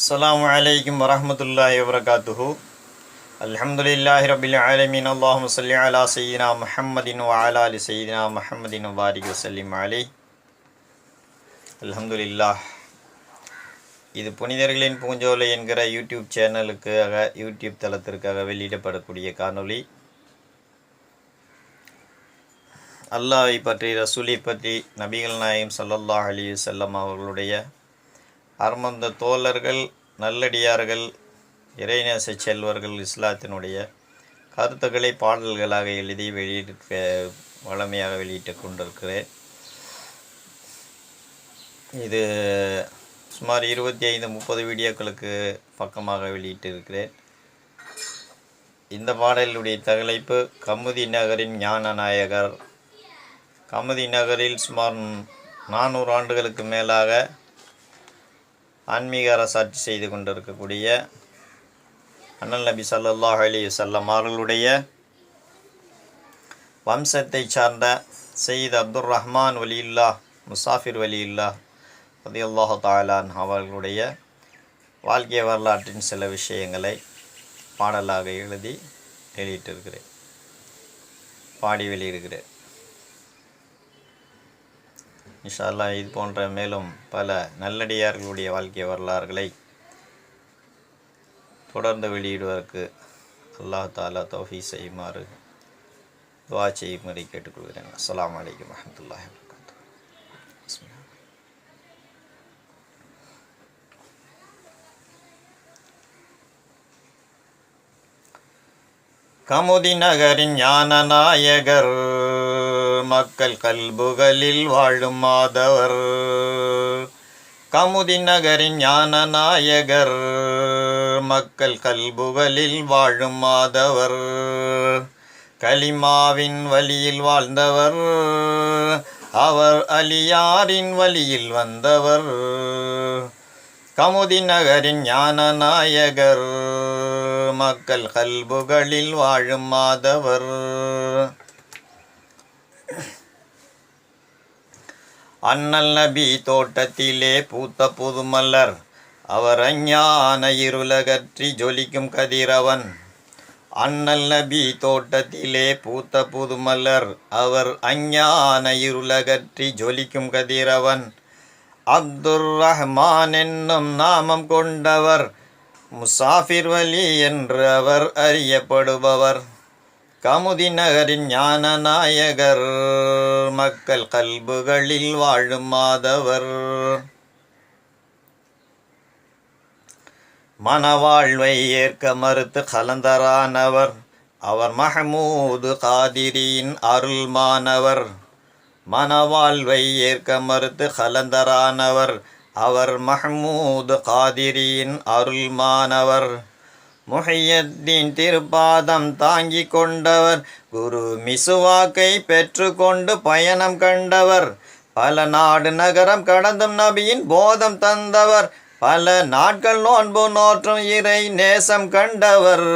அஸ்ஸலாமு அலைக்கும் வரஹ்மத்துல்லாஹி வபரகாத்துஹு. அல்ஹம்துலில்லாஹி ரப்பில் ஆலமீன். அல்லாஹும்ம ஸல்லி அலா சய்யிதினா முஹம்மதின் வ அலா ஆலி சய்யிதினா முஹம்மதின் வ பாரிக் வஸல்லிம் அலைஹி. அல்ஹம்துலில்லாஹ். இது புனிதர்களின் பூஞ்சோலை என்கிற யூடியூப் தளத்திற்காக வெளியிடப்படக்கூடிய காணொளி. அல்லாஹை பற்றி, ரசூலை பற்றி, நபிகள் நாயகம் ஸல்லல்லாஹு அலைஹி வஸல்லம் அவர்களுடைய அர்மந்த தோழர்கள், நல்லடியார்கள், இறைநேச செல்வர்கள் இஸ்லாத்தினுடைய கருத்துக்களை பாடல்களாக எழுதி வளமையாக வெளியிட்டு கொண்டிருக்கிறேன். இது சுமார் 25-30 வீடியோக்களுக்கு பக்கமாக வெளியிட்டிருக்கிறேன். இந்த பாடலுடைய தலைப்பு கமுதி நகரின் ஞான நாயகர். கமுதி நகரில் சுமார் 400 ஆண்டுகளுக்கு மேலாக ஆன்மீக அரசாட்சி செய்து கொண்டிருக்கக்கூடிய அண்ணல் நபி ஸல்லல்லாஹு அலைஹி வஸல்லம் அவர்களுடைய வம்சத்தை சார்ந்த சையீத் அப்துர் ரஹ்மான் வலியுல்லாஹ் முசாஃபிர் வலியுல்லாஹ் ரலியல்லாஹு தஆலா அவர்களுடைய வாழ்க்கை வரலாற்றின் சில விஷயங்களை பாடலாக எழுதி வெளியிட்டிருக்கிறேன், பாடி வெளியிடுகிறேன். இன்ஷா அல்லாஹ் இது போன்ற மேலும் பல நல்லடியார்களுடைய வாழ்க்கை வரலாறுகளை தொடர்ந்து வெளியிடுவதற்கு அல்லாஹ் தஆலா தௌஃபீக் செய்யுமாறு துஆ செய்யும்படி கேட்டுக்கொள்கிறேன். அஸ்ஸலாமு அலைக்கும் வரஹ்மத்துல்லாஹி வபரகாத்துஹு. கமுதி நகரின் ஞான நாயகர், மக்கள் கல்புகளில் வாழும் மாதவர். கமுதி நகரின் ஞான நாயகர், மக்கள் கல்புகளில் வாழும் மாதவர். கலிமாவின் வழியில் வாழ்ந்தவர், அவர் அலியாரின் வழியில் வந்தவர். கமுதி நகரின் ஞான நாயகர், மக்கள் கல்புகளில் வாழும் மாதவர். அண்ணல் நபி தோட்டத்திலே பூத்த புதுமலர், அவர் அஞ்ஞான இருளகற்றி ஜொலிக்கும் கதிரவன். அண்ணல் நபி தோட்டத்திலே பூத்த புதுமலர், அவர் அஞ்ஞான இருளகற்றி ஜொலிக்கும் கதிரவன். அப்துர் ரஹ்மான் என்னும் நாமம் கொண்டவர், முசாஃபிர் வலி என்று அவர் அறியப்படுபவர். கமுதி நகரின் ஞான நாயகர், மக்கள் கல்புகளில் வாழும் மாதவர். மனவாழ்வை ஏற்க மறுத்து கலந்தரானவர், அவர் மஹமூது காதிரியின் அருள்மானவர். மனவாழ்வை ஏற்க மறுத்து கலந்தரானவர், அவர் மஹமூது காதிரியின் அருள்மானவர். முஹையத்தீன் திருப்பாதம் தாங்கி கொண்டவர், குரு மிசுவாக்கை பெற்று கொண்டு பயணம் கண்டவர். பல நாடு நகரம் கடந்தும் நபியின் போதம் தந்தவர், பல நாட்கள் நோன்பு நோற்றும் இறை நேசம் கண்டவர்.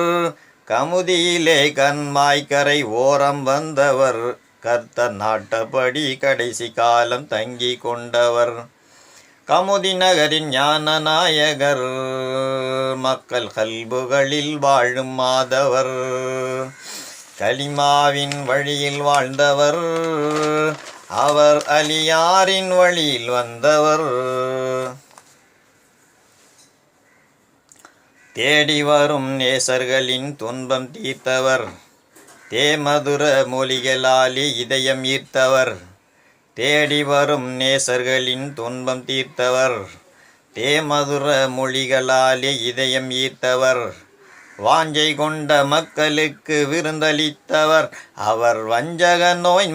கமுதியிலே கண்மாய்க்கரை ஓரம் வந்தவர், கர்த்தர் நாட்டப்படி கடைசி காலம் தங்கி கொண்டவர். கமுதி நகரின் ஞான நாயகர், மக்கள் கல்புகளில் வாழும் மாதவர். கலிமாவின் வழியில் வாழ்ந்தவர், அவர் அலியாரின் வழியில் வந்தவர். தேடி வரும் நேசர்களின் துன்பம் தீர்த்தவர், தேமதுர மொழிகளாலே இதயம் ஈர்த்தவர். தேடி வரும் நேசர்களின் துன்பம் தீர்த்தவர், தேமதுர மொழிகளாலே இதயம் ஈர்த்தவர். வாஞ்சை கொண்ட மக்களுக்கு விருந்தளித்தவர், அவர் வஞ்சக நோய்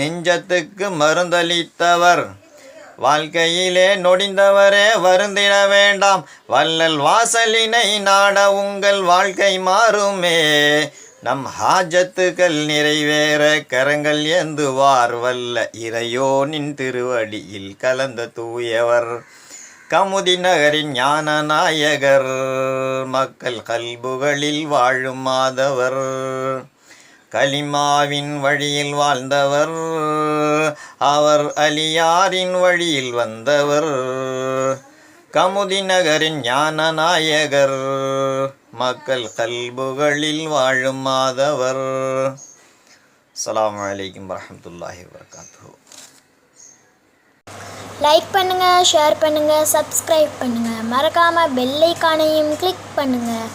நெஞ்சத்துக்கு மருந்தளித்தவர். வாழ்க்கையிலே நொடிந்தவரே வருந்திட வேண்டாம், வள்ளல் வாசலினை நாட உங்கள் வாழ்க்கை மாறுமே. நம் ஹாஜத்துக்கள் நிறைவேற கரங்கள் ஏந்துவார், வல்ல இறையோனின் திருவடியில் கலந்த தூயவர். கமுதி நகரின் ஞான நாயகர், மக்கள் கல்புகளில் வாழும் மாதவர். கலிமாவின் வழியில் வாழ்ந்தவர், அவர் அலியாரின் வழியில் வந்தவர். கமுதி நகரின் ஞான நாயகர், மக்கள் கல்புகளில் வாழும் மாதவர். அஸ்ஸலாமு அலைக்கும் வரஹ்மத்துல்லாஹி வபரகாத்துஹு. லைக் பண்ணுங்கள், ஷேர் பண்ணுங்கள், சப்ஸ்கிரைப் பண்ணுங்கள். மறக்காமல் பெல் ஐகானையும் கிளிக் பண்ணுங்கள்.